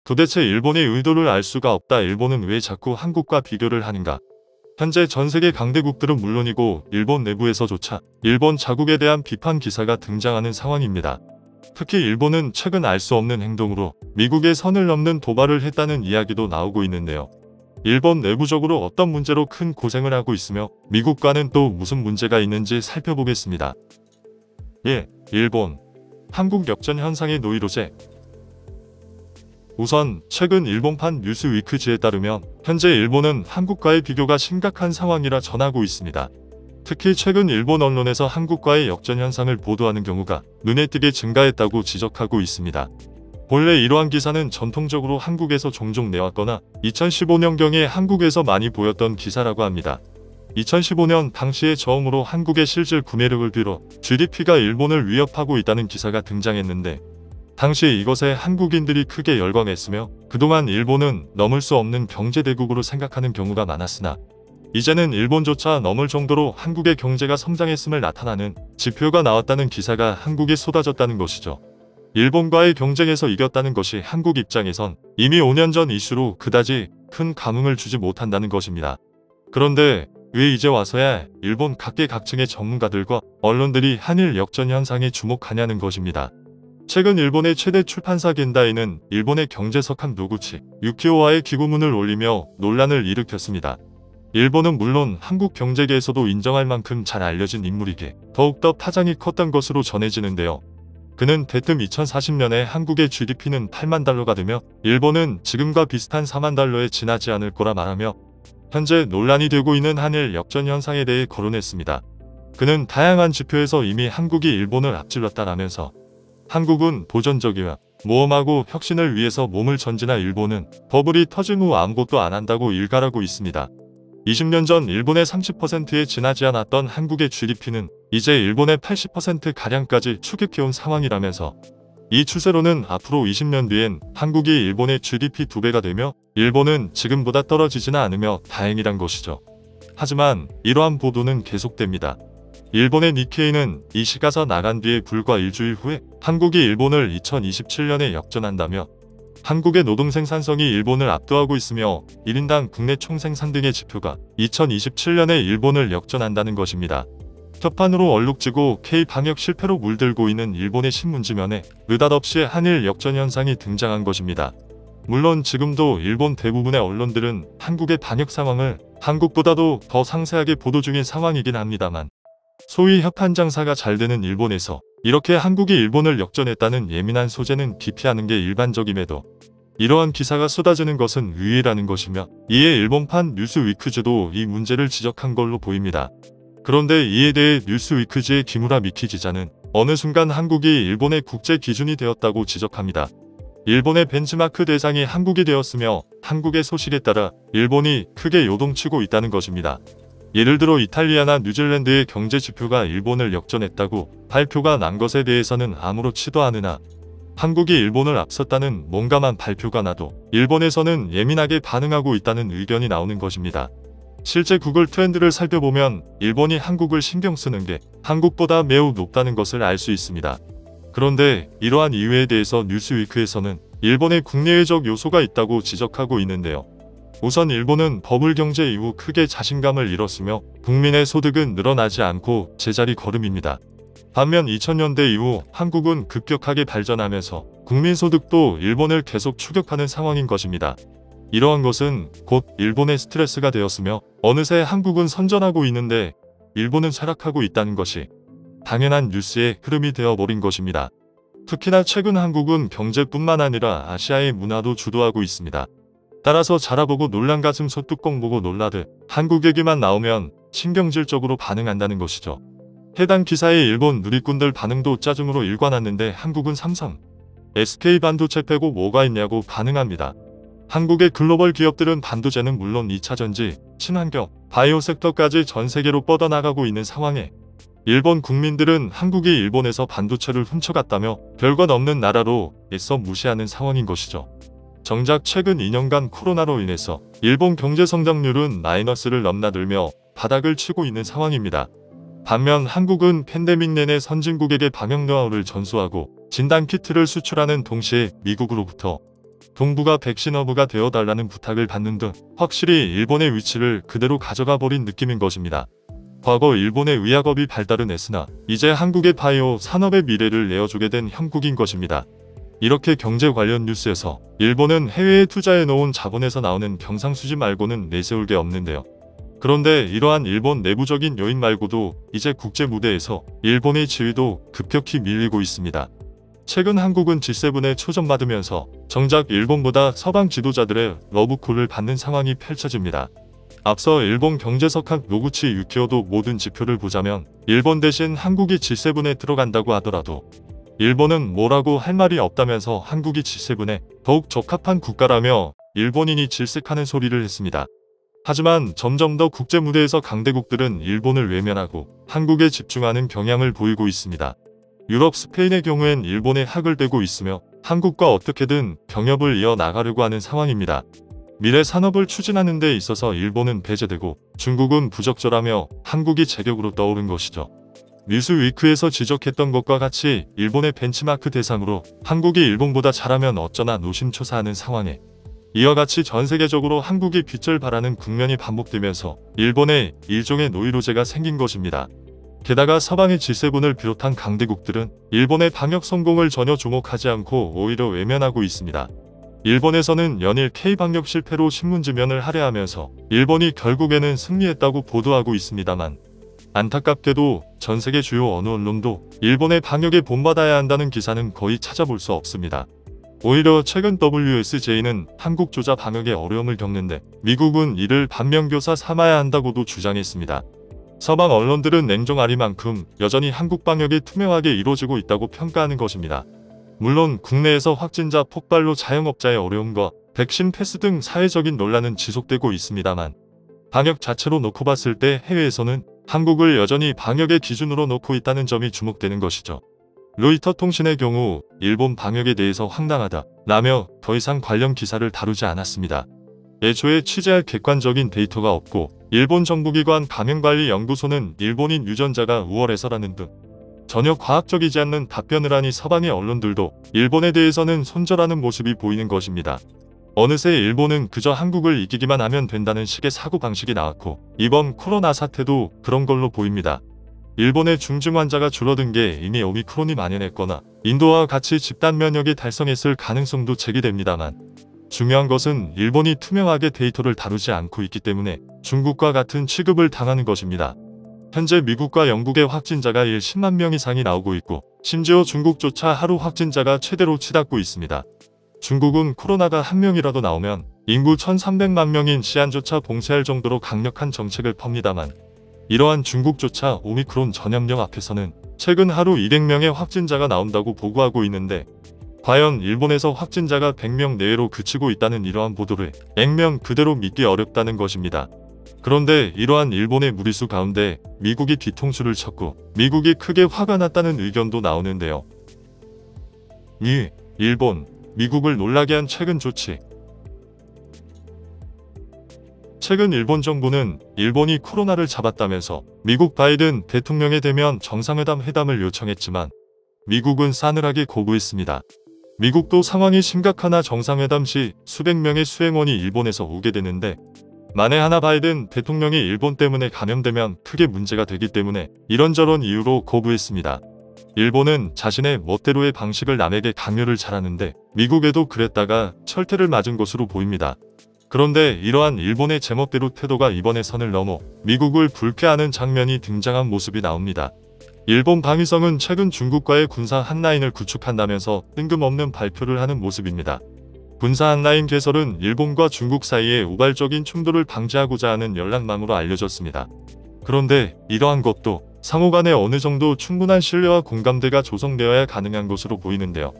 도대체 일본의 의도를 알 수가 없다. 일본은 왜 자꾸 한국과 비교를 하는가? 현재 전 세계 강대국들은 물론이고 일본 내부에서조차 일본 자국에 대한 비판 기사가 등장하는 상황입니다. 특히 일본은 최근 알 수 없는 행동으로 미국의 선을 넘는 도발을 했다는 이야기도 나오고 있는데요. 일본 내부적으로 어떤 문제로 큰 고생을 하고 있으며 미국과는 또 무슨 문제가 있는지 살펴보겠습니다. 1. 일본 한국 역전 현상의 노이로제. 우선 최근 일본판 뉴스위크지에 따르면 현재 일본은 한국과의 비교가 심각한 상황이라 전하고 있습니다. 특히 최근 일본 언론에서 한국과의 역전 현상을 보도하는 경우가 눈에 띄게 증가했다고 지적하고 있습니다. 본래 이러한 기사는 전통적으로 한국에서 종종 내왔거나 2015년경에 한국에서 많이 보였던 기사라고 합니다. 2015년 당시에 처음으로 한국의 실질 구매력을 비롯 GDP가 일본을 위협하고 있다는 기사가 등장했는데 당시 이것에 한국인들이 크게 열광했으며 그동안 일본은 넘을 수 없는 경제대국으로 생각하는 경우가 많았으나 이제는 일본조차 넘을 정도로 한국의 경제가 성장했음을 나타나는 지표가 나왔다는 기사가 한국에 쏟아졌다는 것이죠. 일본과의 경쟁에서 이겼다는 것이 한국 입장에선 이미 5년 전 이슈로 그다지 큰 감흥을 주지 못한다는 것입니다. 그런데 왜 이제 와서야 일본 각계각층의 전문가들과 언론들이 한일 역전 현상에 주목하냐는 것입니다. 최근 일본의 최대 출판사 겐다이는 일본의 경제석한 노구치 유키오와의 기고문을 올리며 논란을 일으켰습니다. 일본은 물론 한국 경제계에서도 인정할 만큼 잘 알려진 인물이기에 더욱더 파장이 컸던 것으로 전해지는데요. 그는 대뜸 2040년에 한국의 GDP는 8만 달러가 되며 일본은 지금과 비슷한 4만 달러에 지나지 않을 거라 말하며 현재 논란이 되고 있는 한일 역전 현상에 대해 거론했습니다. 그는 다양한 지표에서 이미 한국이 일본을 앞질렀다라면서 한국은 도전적이며 모험하고 혁신을 위해서 몸을 전진한 일본은 버블이 터진 후 아무것도 안 한다고 일갈하고 있습니다. 20년 전 일본의 30%에 지나지 않았던 한국의 GDP는 이제 일본의 80%가량까지 추격해온 상황이라면서 이 추세로는 앞으로 20년 뒤엔 한국이 일본의 GDP 2배가 되며 일본은 지금보다 떨어지지는 않으며 다행이란 것이죠. 하지만 이러한 보도는 계속됩니다. 일본의 니케이는 이 시가서 나간 뒤에 불과 일주일 후에 한국이 일본을 2027년에 역전한다며 한국의 노동 생산성이 일본을 압도하고 있으며 1인당 국내 총생산 등의 지표가 2027년에 일본을 역전한다는 것입니다. 첫판으로 얼룩지고 K-방역 실패로 물들고 있는 일본의 신문지면에 느닷없이 한일 역전 현상이 등장한 것입니다. 물론 지금도 일본 대부분의 언론들은 한국의 방역 상황을 한국보다도 더 상세하게 보도 중인 상황이긴 합니다만 소위 협판 장사가 잘 되는 일본에서 이렇게 한국이 일본을 역전했다는 예민한 소재는 기피하는 게 일반적임에도 이러한 기사가 쏟아지는 것은 의외라는 것이며 이에 일본판 뉴스위크지도 이 문제를 지적한 걸로 보입니다. 그런데 이에 대해 뉴스위크지의 기무라 미키 기자는 어느 순간 한국이 일본의 국제 기준이 되었다고 지적합니다. 일본의 벤치마크 대상이 한국이 되었으며 한국의 소식에 따라 일본이 크게 요동치고 있다는 것입니다. 예를 들어 이탈리아나 뉴질랜드의 경제 지표가 일본을 역전했다고 발표가 난 것에 대해서는 아무렇지도 않으나 한국이 일본을 앞섰다는 뭔가만 발표가 나도 일본에서는 예민하게 반응하고 있다는 의견이 나오는 것입니다. 실제 구글 트렌드를 살펴보면 일본이 한국을 신경 쓰는 게 한국보다 매우 높다는 것을 알 수 있습니다. 그런데 이러한 이유에 대해서 뉴스위크에서는 일본의 국내외적 요소가 있다고 지적하고 있는데요. 우선 일본은 버블 경제 이후 크게 자신감을 잃었으며 국민의 소득은 늘어나지 않고 제자리 걸음입니다. 반면 2000년대 이후 한국은 급격하게 발전하면서 국민소득도 일본을 계속 추격하는 상황인 것입니다. 이러한 것은 곧 일본의 스트레스가 되었으며 어느새 한국은 선전하고 있는데 일본은 하락하고 있다는 것이 당연한 뉴스의 흐름이 되어버린 것입니다. 특히나 최근 한국은 경제뿐만 아니라 아시아의 문화도 주도하고 있습니다. 따라서 자라보고 놀란 가슴 소뚜껑 보고 놀라듯 한국 얘기만 나오면 신경질적으로 반응한다는 것이죠. 해당 기사의 일본 누리꾼들 반응도 짜증으로 일관하는데 한국은 삼성, SK반도체 빼고 뭐가 있냐고 반응합니다. 한국의 글로벌 기업들은 반도체는 물론 2차전지, 친환경, 바이오 섹터까지 전 세계로 뻗어나가고 있는 상황에 일본 국민들은 한국이 일본에서 반도체를 훔쳐갔다며 별것 없는 나라로 애써 무시하는 상황인 것이죠. 정작 최근 2년간 코로나로 인해서 일본 경제 성장률은 마이너스를 넘나들며 바닥을 치고 있는 상황입니다. 반면 한국은 팬데믹 내내 선진국에게 방역 노하우를 전수하고 진단키트를 수출하는 동시에 미국으로부터 동부가 백신 허브가 되어달라는 부탁을 받는 등 확실히 일본의 위치를 그대로 가져가 버린 느낌인 것입니다. 과거 일본의 의학업이 발달은 했으나 이제 한국의 바이오 산업의 미래를 내어주게 된 형국인 것입니다. 이렇게 경제 관련 뉴스에서 일본은 해외에 투자해 놓은 자본에서 나오는 경상수지 말고는 내세울 게 없는데요. 그런데 이러한 일본 내부적인 요인 말고도 이제 국제 무대에서 일본의 지위도 급격히 밀리고 있습니다. 최근 한국은 G7에 초점받으면서 정작 일본보다 서방 지도자들의 러브콜을 받는 상황이 펼쳐집니다. 앞서 일본 경제석학 노구치 유키오도 모든 지표를 보자면 일본 대신 한국이 G7에 들어간다고 하더라도 일본은 뭐라고 할 말이 없다면서 한국이 G7에 더욱 적합한 국가라며 일본인이 질색하는 소리를 했습니다. 하지만 점점 더 국제 무대에서 강대국들은 일본을 외면하고 한국에 집중하는 경향을 보이고 있습니다. 유럽, 스페인의 경우엔 일본에 학을 대고 있으며 한국과 어떻게든 병협을 이어나가려고 하는 상황입니다. 미래 산업을 추진하는 데 있어서 일본은 배제되고 중국은 부적절하며 한국이 제격으로 떠오른 것이죠. 뉴스위크에서 지적했던 것과 같이 일본의 벤치마크 대상으로 한국이 일본보다 잘하면 어쩌나 노심초사하는 상황에 이와 같이 전 세계적으로 한국이 빛을 발하는 국면이 반복되면서 일본에 일종의 노이로제가 생긴 것입니다. 게다가 서방의 G7을 비롯한 강대국들은 일본의 방역 성공을 전혀 주목하지 않고 오히려 외면하고 있습니다. 일본에서는 연일 K-방역 실패로 신문지면을 할애하면서 일본이 결국에는 승리했다고 보도하고 있습니다만 안타깝게도 전세계 주요 어느 언론도 일본의 방역에 본받아야 한다는 기사는 거의 찾아볼 수 없습니다. 오히려 최근 WSJ는 한국 조자 방역에 어려움을 겪는데 미국은 이를 반면교사 삼아야 한다고도 주장했습니다. 서방 언론들은 냉정하리만큼 여전히 한국 방역이 투명하게 이루어지고 있다고 평가하는 것입니다. 물론 국내에서 확진자 폭발로 자영업자의 어려움과 백신 패스 등 사회적인 논란은 지속되고 있습니다만 방역 자체로 놓고 봤을 때 해외에서는 한국을 여전히 방역의 기준으로 놓고 있다는 점이 주목되는 것이죠. 로이터 통신의 경우 일본 방역에 대해서 황당하다 라며 더 이상 관련 기사를 다루지 않았습니다. 애초에 취재할 객관적인 데이터가 없고 일본 정부기관 감염관리연구소는 일본인 유전자가 우월해서라는 등 전혀 과학적이지 않는 답변을 하니 서방의 언론들도 일본에 대해서는 손절하는 모습이 보이는 것입니다. 어느새 일본은 그저 한국을 이기기만 하면 된다는 식의 사고방식이 나왔고 이번 코로나 사태도 그런 걸로 보입니다. 일본의 중증 환자가 줄어든 게 이미 오미크론이 만연했거나 인도와 같이 집단 면역이 달성했을 가능성도 제기됩니다만 중요한 것은 일본이 투명하게 데이터를 다루지 않고 있기 때문에 중국과 같은 취급을 당하는 것입니다. 현재 미국과 영국의 확진자가 일 10만 명 이상이 나오고 있고 심지어 중국조차 하루 확진자가 최대로 치닫고 있습니다. 중국은 코로나가 한 명이라도 나오면 인구 1300만 명인 시안조차 봉쇄할 정도로 강력한 정책을 펴니다만 이러한 중국조차 오미크론 전염력 앞에서는 최근 하루 200명의 확진자가 나온다고 보고하고 있는데 과연 일본에서 확진자가 100명 내외로 그치고 있다는 이러한 보도를 액면 그대로 믿기 어렵다는 것입니다. 그런데 이러한 일본의 무리수 가운데 미국이 뒤통수를 쳤고 미국이 크게 화가 났다는 의견도 나오는데요. 일본, 미국을 놀라게 한 최근 조치. 최근 일본 정부는 일본이 코로나를 잡았다면서 미국 바이든 대통령에 대면 회담을 요청했지만 미국은 싸늘하게 거부했습니다. 미국도 상황이 심각하나 정상회담 시 수백 명의 수행원이 일본에서 오게 되는데 만에 하나 바이든 대통령이 일본 때문에 감염되면 크게 문제가 되기 때문에 이런저런 이유로 거부했습니다. 일본은 자신의 멋대로의 방식을 남에게 강요를 잘하는데 미국에도 그랬다가 철퇴를 맞은 것으로 보입니다. 그런데 이러한 일본의 제멋대로 태도가 이번에 선을 넘어 미국을 불쾌하는 장면이 등장한 모습이 나옵니다. 일본 방위성은 최근 중국과의 군사 한라인을 구축한다면서 뜬금없는 발표를 하는 모습입니다. 군사 한라인 개설은 일본과 중국 사이의 우발적인 충돌을 방지하고자 하는 연락망으로 알려졌습니다. 그런데 이러한 것도 상호 간에 어느 정도 충분한 신뢰와 공감대가 조성되어야 가능한 것으로 보이는데요.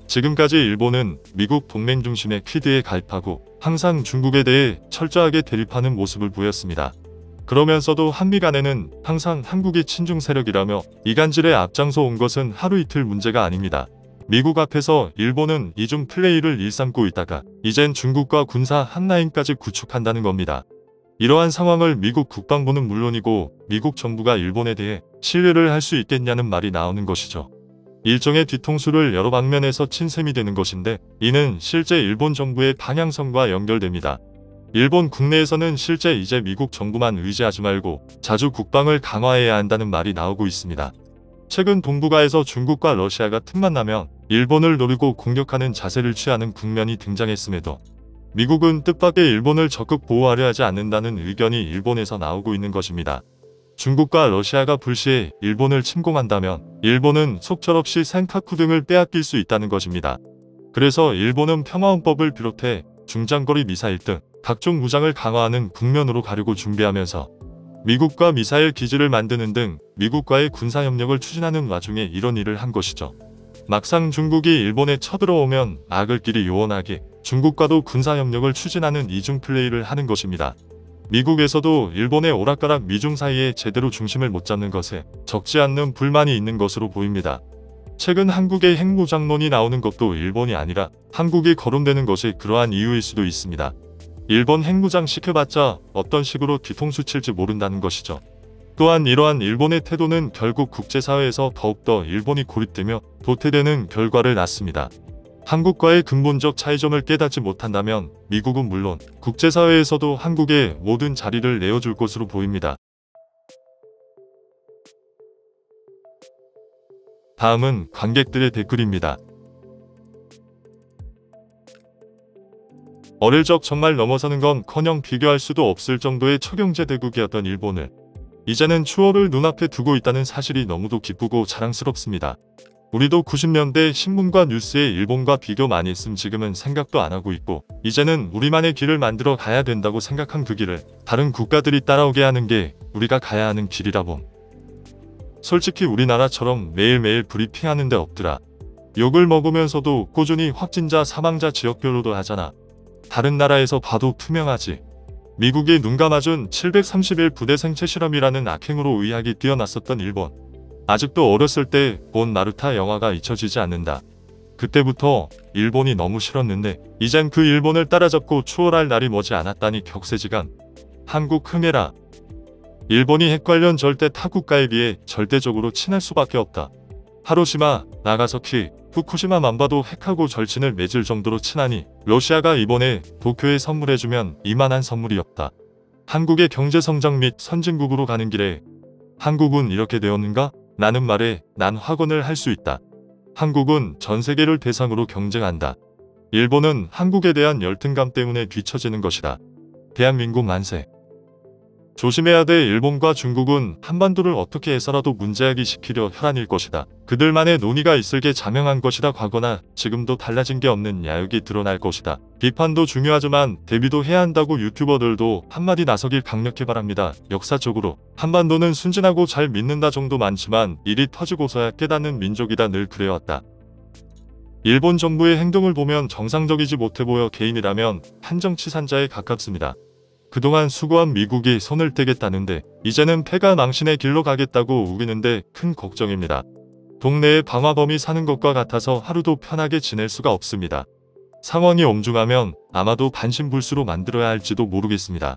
지금까지 일본은 미국 동맹 중심의 퀴드에 가입하고 항상 중국에 대해 철저하게 대립하는 모습을 보였습니다. 그러면서도 한미 간에는 항상 한국이 친중 세력이라며 이간질에 앞장서 온 것은 하루 이틀 문제가 아닙니다. 미국 앞에서 일본은 이중 플레이를 일삼고 있다가 이젠 중국과 군사 한라인까지 구축한다는 겁니다. 이러한 상황을 미국 국방부는 물론이고 미국 정부가 일본에 대해 신뢰를 할 수 있겠냐는 말이 나오는 것이죠. 일종의 뒤통수를 여러 방면에서 친 셈이 되는 것인데, 이는 실제 일본 정부의 방향성과 연결됩니다. 일본 국내에서는 실제 이제 미국 정부만 의지하지 말고 자주 국방을 강화해야 한다는 말이 나오고 있습니다. 최근 동북아에서 중국과 러시아가 틈만 나면 일본을 노리고 공격하는 자세를 취하는 국면이 등장했음에도 미국은 뜻밖의 일본을 적극 보호하려 하지 않는다는 의견이 일본에서 나오고 있는 것입니다. 중국과 러시아가 불시에 일본을 침공한다면 일본은 속절없이 센카쿠 등을 빼앗길 수 있다는 것입니다. 그래서 일본은 평화헌법을 비롯해 중장거리 미사일 등 각종 무장을 강화하는 국면으로 가려고 준비하면서 미국과 미사일 기지를 만드는 등 미국과의 군사협력을 추진하는 와중에 이런 일을 한 것이죠. 막상 중국이 일본에 쳐들어오면 악을 길이 요원하게 중국과도 군사협력을 추진하는 이중 플레이를 하는 것입니다. 미국에서도 일본의 오락가락 미중 사이에 제대로 중심을 못 잡는 것에 적지 않는 불만이 있는 것으로 보입니다. 최근 한국의 핵무장론이 나오는 것도 일본이 아니라 한국이 거론되는 것이 그러한 이유일 수도 있습니다. 일본 핵무장 시켜봤자 어떤 식으로 뒤통수 칠지 모른다는 것이죠. 또한 이러한 일본의 태도는 결국 국제사회에서 더욱더 일본이 고립되며 도태되는 결과를 낳습니다. 한국과의 근본적 차이점을 깨닫지 못한다면 미국은 물론 국제사회에서도 한국에 모든 자리를 내어줄 것으로 보입니다. 다음은 관객들의 댓글입니다. 어릴 적 정말 넘어서는 건커녕 비교할 수도 없을 정도의 초경제 대국이었던 일본을 이제는 추월을 눈앞에 두고 있다는 사실이 너무도 기쁘고 자랑스럽습니다. 우리도 90년대 신문과 뉴스에 일본과 비교 많이 했음 지금은 생각도 안 하고 있고 이제는 우리만의 길을 만들어 가야 된다고 생각한 그 길을 다른 국가들이 따라오게 하는 게 우리가 가야 하는 길이라 봄. 솔직히 우리나라처럼 매일매일 브리핑하는 데 없더라. 욕을 먹으면서도 꾸준히 확진자 사망자 지역별로도 하잖아. 다른 나라에서 봐도 투명하지. 미국이 눈 감아준 731 부대 생체 실험이라는 악행으로 의학이 뛰어났었던 일본. 아직도 어렸을 때 본 나루타 영화가 잊혀지지 않는다. 그때부터 일본이 너무 싫었는데 이젠 그 일본을 따라잡고 추월할 날이 머지 않았다니 격세지감. 한국 흥해라. 일본이 핵 관련 절대 타국가에 비해 절대적으로 친할 수밖에 없다. 하로시마, 나가사키, 후쿠시마만 봐도 핵하고 절친을 맺을 정도로 친하니 러시아가 이번에 도쿄에 선물해주면 이만한 선물이 없다. 한국의 경제성장 및 선진국으로 가는 길에 한국은 이렇게 되었는가? 라는 말에 난 확언을 할 수 있다. 한국은 전 세계를 대상으로 경쟁한다. 일본은 한국에 대한 열등감 때문에 뒤처지는 것이다. 대한민국 만세. 조심해야 돼. 일본과 중국은 한반도를 어떻게 해서라도 문제아기 시키려 혈안일 것이다. 그들만의 논의가 있을 게 자명한 것이다. 과거나 지금도 달라진 게 없는 야욕이 드러날 것이다. 비판도 중요하지만 대비도 해야 한다고 유튜버들도 한마디 나서길 강력히 바랍니다. 역사적으로 한반도는 순진하고 잘 믿는다 정도 많지만 일이 터지고서야 깨닫는 민족이다. 늘 그래왔다. 일본 정부의 행동을 보면 정상적이지 못해 보여 개인이라면 한정치산자에 가깝습니다. 그동안 수고한 미국이 손을 떼겠다는데 이제는 패가 망신의 길로 가겠다고 우기는데 큰 걱정입니다. 동네에 방화범이 사는 것과 같아서 하루도 편하게 지낼 수가 없습니다. 상황이 엄중하면 아마도 반신불수로 만들어야 할지도 모르겠습니다.